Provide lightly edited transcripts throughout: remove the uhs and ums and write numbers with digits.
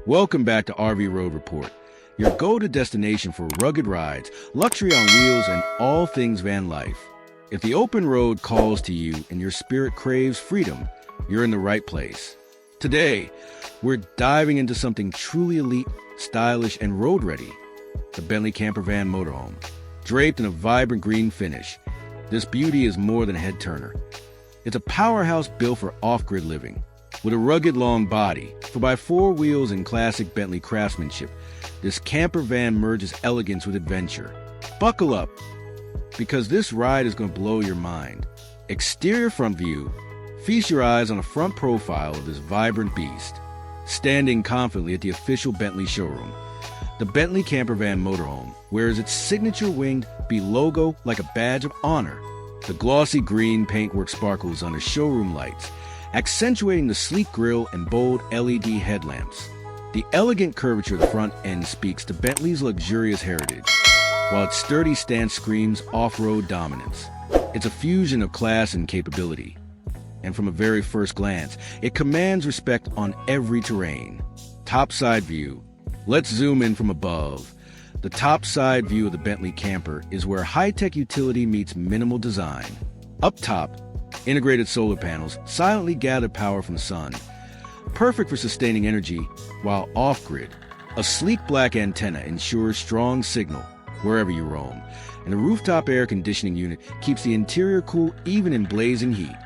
Welcome back to RV Road Report, your go-to destination for rugged rides, luxury on wheels, and all things van life. If the open road calls to you and your spirit craves freedom, you're in the right place. Today, we're diving into something truly elite, stylish, and road-ready, the Bentley Camper Van Motorhome. Draped in a vibrant green finish, this beauty is more than a head-turner. It's a powerhouse built for off-grid living. With a rugged long body, 4x4 wheels, and classic Bentley craftsmanship, this camper van merges elegance with adventure. Buckle up, because this ride is going to blow your mind. Exterior front view. Feast your eyes on a front profile of this vibrant beast, standing confidently at the official Bentley showroom. The Bentley Camper Van Motorhome wears its signature winged B logo like a badge of honor. The glossy green paintwork sparkles under showroom lights, accentuating the sleek grille and bold LED headlamps. The elegant curvature of the front end speaks to Bentley's luxurious heritage, while its sturdy stance screams off-road dominance. It's a fusion of class and capability, and from a very first glance, it commands respect on every terrain. Topside view. Let's zoom in from above. The topside view of the Bentley camper is where high-tech utility meets minimal design. Up top, integrated solar panels silently gather power from the sun, perfect for sustaining energy while off-grid. A sleek black antenna ensures strong signal wherever you roam, and the rooftop air conditioning unit keeps the interior cool even in blazing heat.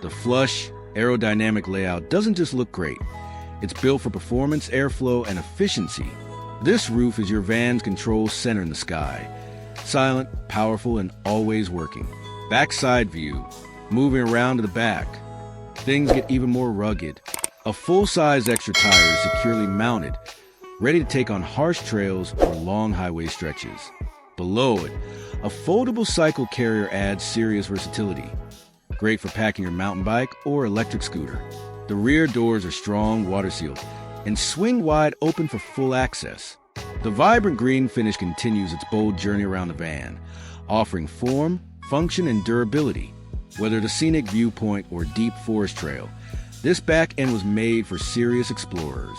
The flush, aerodynamic layout doesn't just look great. It's built for performance, airflow, and efficiency. This roof is your van's control center in the sky. Silent, powerful, and always working. Backside view. Moving around to the back, things get even more rugged. A full-size extra tire is securely mounted, ready to take on harsh trails or long highway stretches. Below it, a foldable cycle carrier adds serious versatility. Great for packing your mountain bike or electric scooter. The rear doors are strong, water-sealed, and swing wide open for full access. The vibrant green finish continues its bold journey around the van, offering form, function, and durability. Whether the scenic viewpoint or deep forest trail, this back end was made for serious explorers.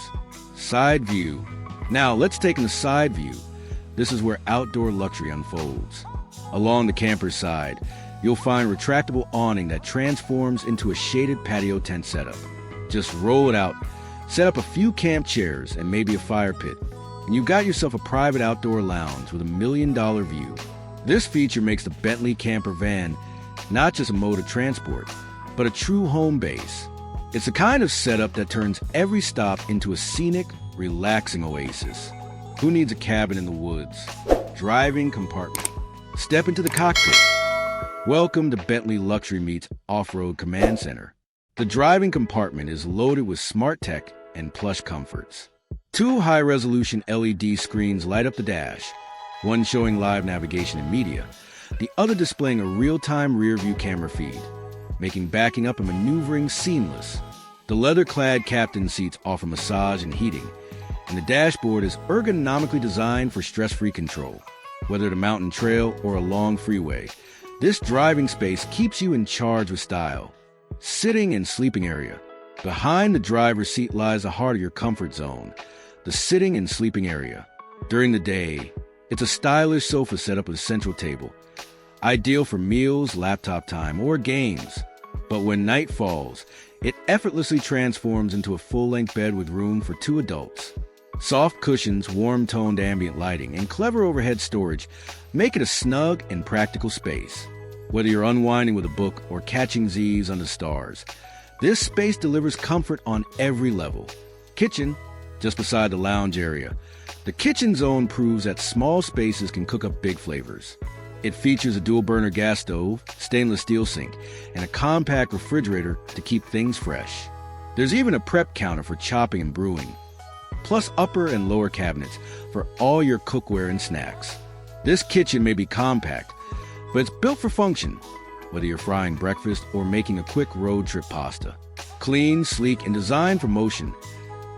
Side view. Now let's take in the side view. This is where outdoor luxury unfolds. Along the camper's side, you'll find retractable awning that transforms into a shaded patio tent setup. Just roll it out, set up a few camp chairs and maybe a fire pit, and you've got yourself a private outdoor lounge with $1 million view. This feature makes the Bentley Camper Van not just a mode of transport, but a true home base. It's the kind of setup that turns every stop into a scenic, relaxing oasis. Who needs a cabin in the woods? Driving compartment. Step into the cockpit. Welcome to Bentley Luxury Meets Off-Road Command Center. The driving compartment is loaded with smart tech and plush comforts. 2 high-resolution LED screens light up the dash, one showing live navigation and media, the other displaying a real-time rear-view camera feed, making backing up and maneuvering seamless. The leather-clad captain seats offer massage and heating, and the dashboard is ergonomically designed for stress-free control. Whether the mountain trail or a long freeway, this driving space keeps you in charge with style. Sitting and sleeping area. Behind the driver's seat lies the heart of your comfort zone, the sitting and sleeping area. During the day, it's a stylish sofa setup with a central table, ideal for meals, laptop time, or games. But when night falls, it effortlessly transforms into a full-length bed with room for 2 adults. Soft cushions, warm-toned ambient lighting, and clever overhead storage make it a snug and practical space. Whether you're unwinding with a book or catching Z's under stars, this space delivers comfort on every level. Kitchen, just beside the lounge area. The kitchen zone proves that small spaces can cook up big flavors. It features a dual-burner gas stove, stainless steel sink, and a compact refrigerator to keep things fresh. There's even a prep counter for chopping and brewing, plus upper and lower cabinets for all your cookware and snacks. This kitchen may be compact, but it's built for function, whether you're frying breakfast or making a quick road trip pasta. Clean, sleek, and designed for motion,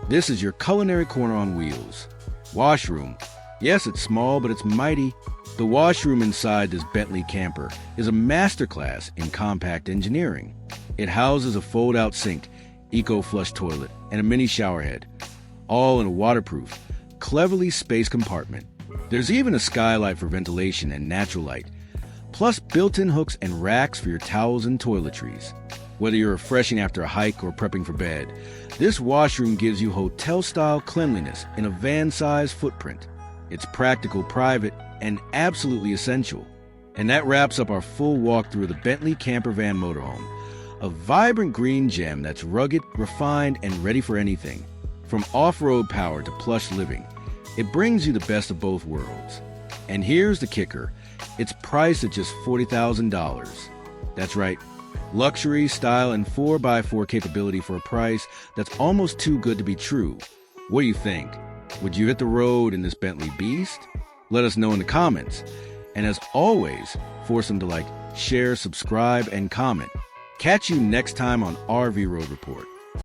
this is your culinary corner on wheels. Washroom. Yes, it's small, but it's mighty. The washroom inside this Bentley camper is a masterclass in compact engineering. It houses a fold-out sink, eco-flush toilet, and a mini shower head, all in a waterproof, cleverly spaced compartment. There's even a skylight for ventilation and natural light, plus built-in hooks and racks for your towels and toiletries. Whether you're refreshing after a hike or prepping for bed, this washroom gives you hotel-style cleanliness in a van-sized footprint. It's practical, private, and absolutely essential. And that wraps up our full walkthrough of the Bentley Camper Van Motorhome, a vibrant green gem that's rugged, refined, and ready for anything. From off-road power to plush living, it brings you the best of both worlds. And here's the kicker. It's priced at just $40,000. That's right. Luxury, style, and 4x4 capability for a price that's almost too good to be true. What do you think? Would you hit the road in this Bentley beast? Let us know in the comments. And as always, force them to like, share, subscribe, and comment. Catch you next time on RV Road Report.